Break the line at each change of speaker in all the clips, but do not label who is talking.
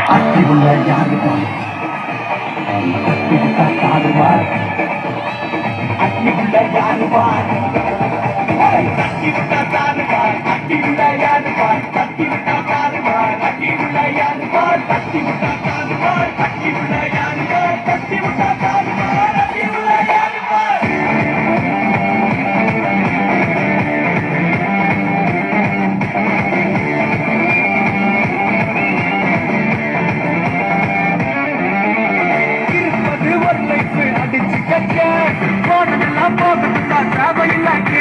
அட்டி உள்ள யாருதான் தாடுவார் அட்டி உள்ள யாருவார் தட்டி விட்டா தாடுவார் அட்டி உள்ள யாருவார் தட்டி விட்டா தாடுவார் அட்டி உள்ள யாருவார் தட்டி விட்டா தாடுவார் அட்டி உள்ள யாருவார் தட்டி விட்டா தாடுவார் அட்டி உள்ள யாருவார் போனதெல்லாம் போகட்டுமா தேவையில்லாங்க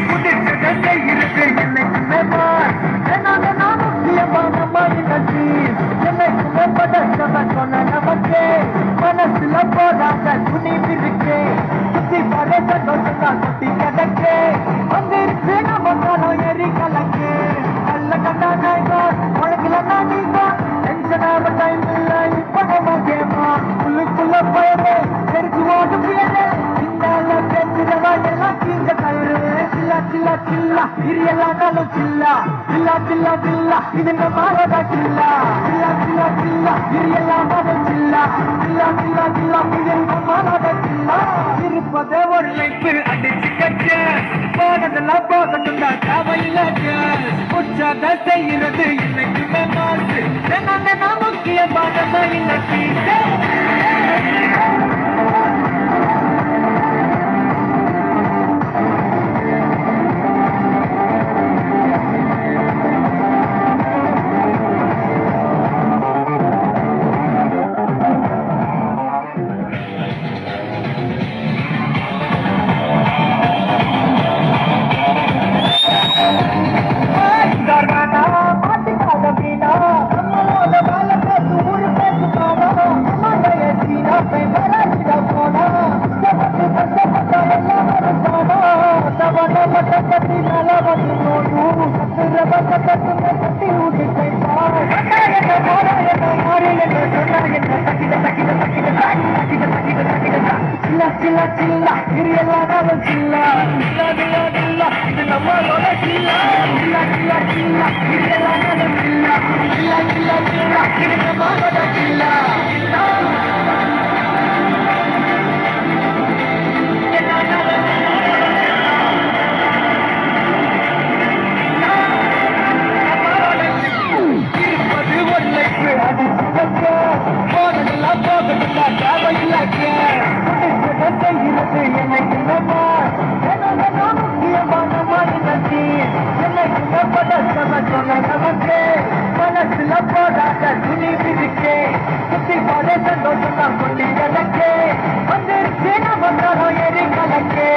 புதிச்சதை இருக்கு என்னைக்குமே என்னைக்குமே படச்சவ சொன்ன நமக்கே மனசுல போடாத துணிவு இருக்கே சுத்தி பட சந்தோஷம் தான் சுத்தி கிடக்கே வந்துருச்சு நம்ம காலம் எரி கலக்கு நல்ல கண்டா நாய்கோர் உனக்குல நாய்கோர் டென்ஷன் ஆக டைம் இல்ல இப்ப நம்ம கேமா உள்ளுக்குள்ள பயமே தெரிஞ்சு ஓட்டு புயலே சில்லா சில்லா இரியெல்லாம் நாளும் சில்லா சில்லா சில்லா சில்லா இது நம்மளோட சில்லா சில்லா சில்லா சில்லா இரியெல்லாம் நாளும் சில்லா சில்லா சில்லா சில்லா இது நம்மளோட சில்லா இருப்பதே ஒரு லைஃப் அடிச்சு கட்ட போனதெல்லாம் போகட்டும் தான் தேவையில்லாத உற்சாக செய்யறது இன்னைக்குமே மாசு நான் முக்கியமான இன்னைக்கு சில்லா சில்லா இரியெல்லாம் நாளும் சில்லா சில்லா சில்லா சில்லா இது நம்மளோட சில்லா சில்லா சில்லா சில்லா இரியெல்லாம் நாளும் சில்லா சில்லா சில்லா சில்லா இது நம்மளோட சில்லா இருப்பது ஒரு லைஃப் அது போனதெல்லாம் போகட்டுமா தேவையில்லாக்க செய்கிறது என்னைக்குமே முக்கியமான மாநிலத்தி என்னைக்குமே படச்சவ சொன்ன நமக்கு மனசுல போடாத துணிவு இருக்கே சுத்தி போட சந்தோஷம் தான் கொண்டு கிடக்கே வந்துருச்சு நம்ம எரி கலக்கே